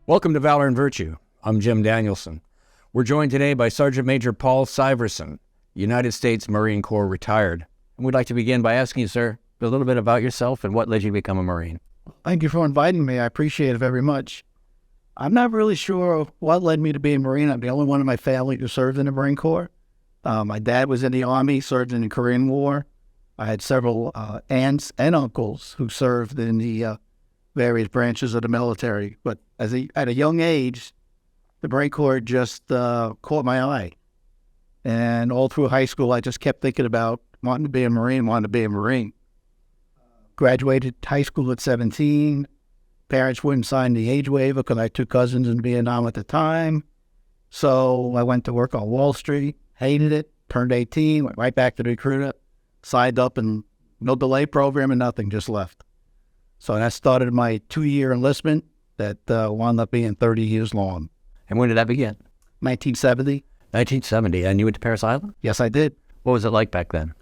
Welcome to Valor and Virtue. I'm Jim Danielson. We're joined today by Sergeant Major Paul Siverson, United States Marine Corps retired. And we'd like to begin by asking you, sir, a little bit about yourself and what led you to become a Marine. Thank you for inviting me. I appreciate it very much. I'm not really sure what led me to be a Marine. I'm the only one in my family who served in the Marine Corps. My dad was in the Army, served in the Korean War. I had several aunts and uncles who served in the various branches of the military. But at a young age, the Marine Corps just caught my eye. And all through high school, I just kept thinking about wanting to be a Marine. Graduated high school at 17. Parents wouldn't sign the age waiver because I had two cousins in Vietnam at the time. So I went to work on Wall Street, hated it, turned 18, went right back to the recruiter, signed up in no delay program and nothing, just left. So that started my 2-year enlistment that wound up being 30 years long. And when did that begin? 1970. 1970. And you went to Parris Island? Yes, I did. What was it like back then?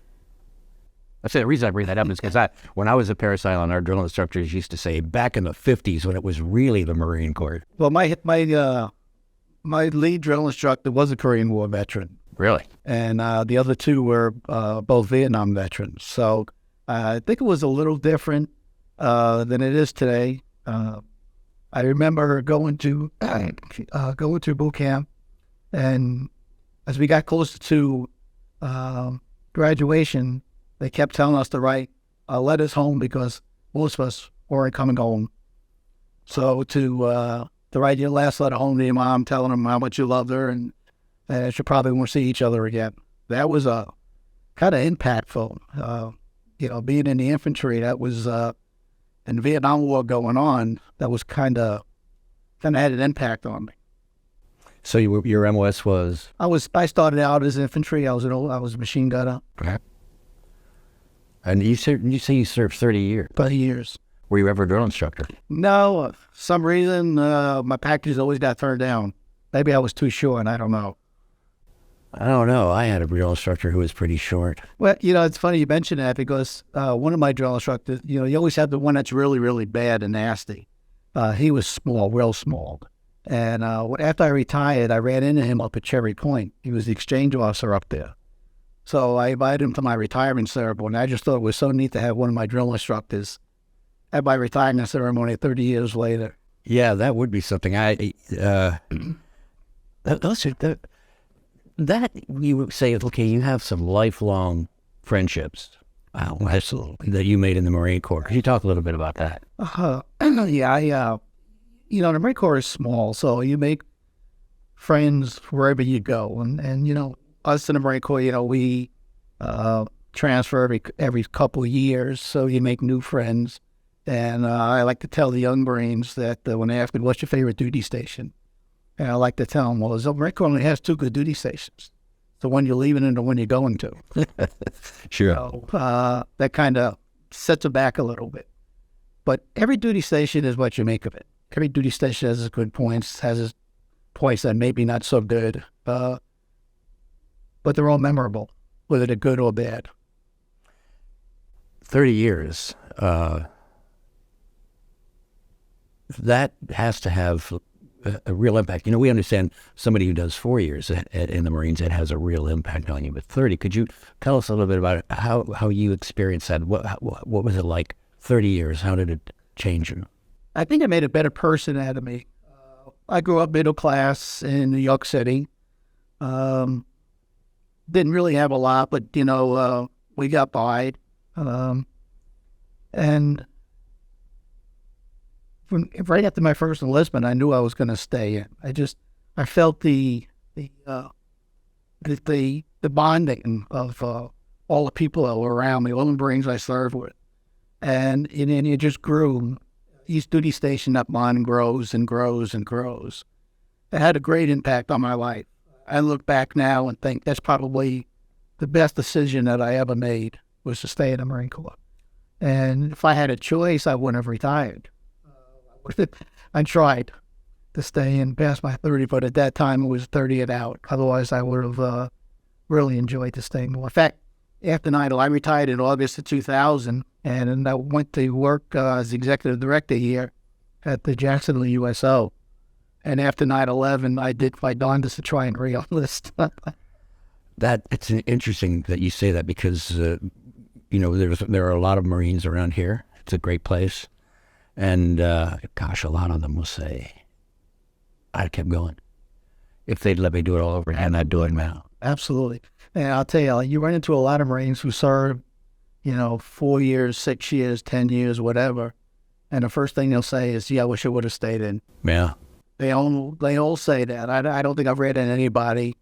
I say the reason I bring that up is because when I was at Parris Island, our drill instructors used to say back in the 50s when it was really the Marine Corps. Well, my lead drill instructor was a Korean War veteran. Really? And the other two were both Vietnam veterans. So I think it was a little different than it is today. I remember going to boot camp, and as we got closer to graduation, they kept telling us to write letters home because most of us weren't coming home. So to write your last letter home to your mom, telling them how much you loved her and that you probably won't see each other again. That was kind of impactful. Being in the infantry, that was and the Vietnam War going on, that was kind of had an impact on me. So your MOS was? I started out as infantry. I was a machine gunner. Okay. And you say you served 30 years? 30 years. Were you ever a drill instructor? No, for some reason my packages always got turned down. Maybe I was too short. I don't know. I don't know. I had a drill instructor who was pretty short. Well, it's funny you mention that because one of my drill instructors, you always have the one that's really, really bad and nasty. He was small, real small. And after I retired, I ran into him up at Cherry Point. He was the exchange officer up there. So I invited him to my retirement ceremony. I just thought it was so neat to have one of my drill instructors at my retirement ceremony 30 years later. Yeah, that would be something. That you would say, okay, you have some lifelong friendships that you made in the Marine Corps. Could you talk a little bit about that? Yeah, the Marine Corps is small, so you make friends wherever you go. And us in the Marine Corps, we transfer every couple of years, so you make new friends. And I like to tell the young Marines that when they ask me, what's your favorite duty station? And I like to tell them, well, the Marine Corps only has two good duty stations. The one you're leaving and the one you're going to. Sure. So that kind of sets it back a little bit. But every duty station is what you make of it. Every duty station has its good points, has its points that may be not so good. But they're all memorable, whether they're good or bad. 30 years. That has to have a real impact. We understand somebody who does 4 years in the Marines, it has a real impact on you. But 30, could you tell us a little bit about how you experienced that? What was it like 30 years? How did it change you? I think it made a better person out of me. I grew up middle class in New York City. Didn't really have a lot, but, we got by. And right after my first enlistment, I knew I was going to stay in. I felt the bonding of all the people that were around me, all the Marines I served with. And it just grew. Each duty station, that bond grows and grows and grows. It had a great impact on my life. I look back now and think that's probably the best decision that I ever made was to stay in the Marine Corps. And if I had a choice, I wouldn't have retired. I tried to stay in past my 30, but at that time it was 30 and out. Otherwise, I would have really enjoyed to stay more. In fact, after 9/11, I retired in August of 2000, and I went to work as executive director here at the Jacksonville USO. And after 9/11, I did my darndest to try and re-enlist. It's interesting that you say that because there are a lot of Marines around here. It's a great place, and gosh, a lot of them will say, "I kept going. If they'd let me do it all over again, I'd do it now." Absolutely. And I'll tell you, you run into a lot of Marines who serve, 4 years, 6 years, 10 years, whatever. And the first thing they'll say is, "Yeah, I wish I would have stayed in." Yeah. They all say that. I don't think I've read anybody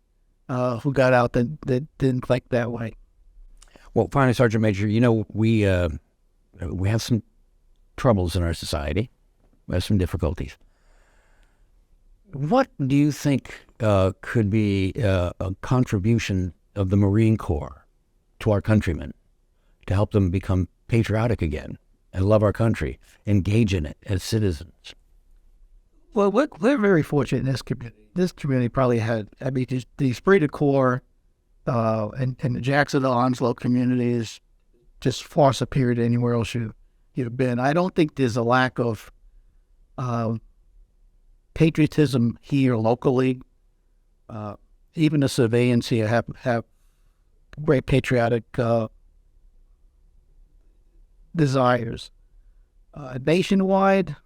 who got out that didn't think that way. Well, finally, Sergeant Major, we have some troubles in our society. We have some difficulties. What do you think could be a contribution of the Marine Corps to our countrymen to help them become patriotic again and love our country, engage in it as citizens? Well, we're very fortunate in this community. This community probably had, the esprit de corps and the Jacksonville, Onslow community is just far superior to anywhere else you've been. I don't think there's a lack of patriotism here locally. Even the civilians here have great patriotic desires. Nationwide,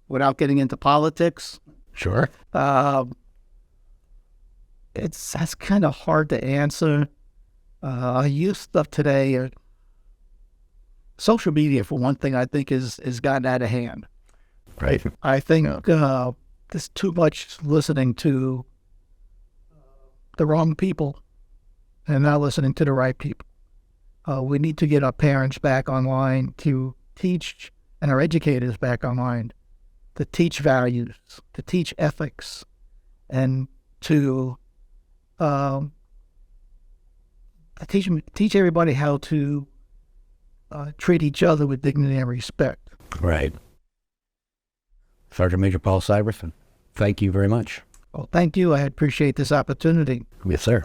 without getting into politics, Sure. that's kind of hard to answer. Youth of today, social media, for one thing, I think is gotten out of hand. Right. I think there's too much listening to the wrong people and not listening to the right people. We need to get our parents back online to teach, and our educators back online to teach values, to teach ethics, and to teach everybody how to treat each other with dignity and respect. Right. Sergeant Major Paul Siverson, thank you very much. Well, thank you. I appreciate this opportunity. Yes, sir.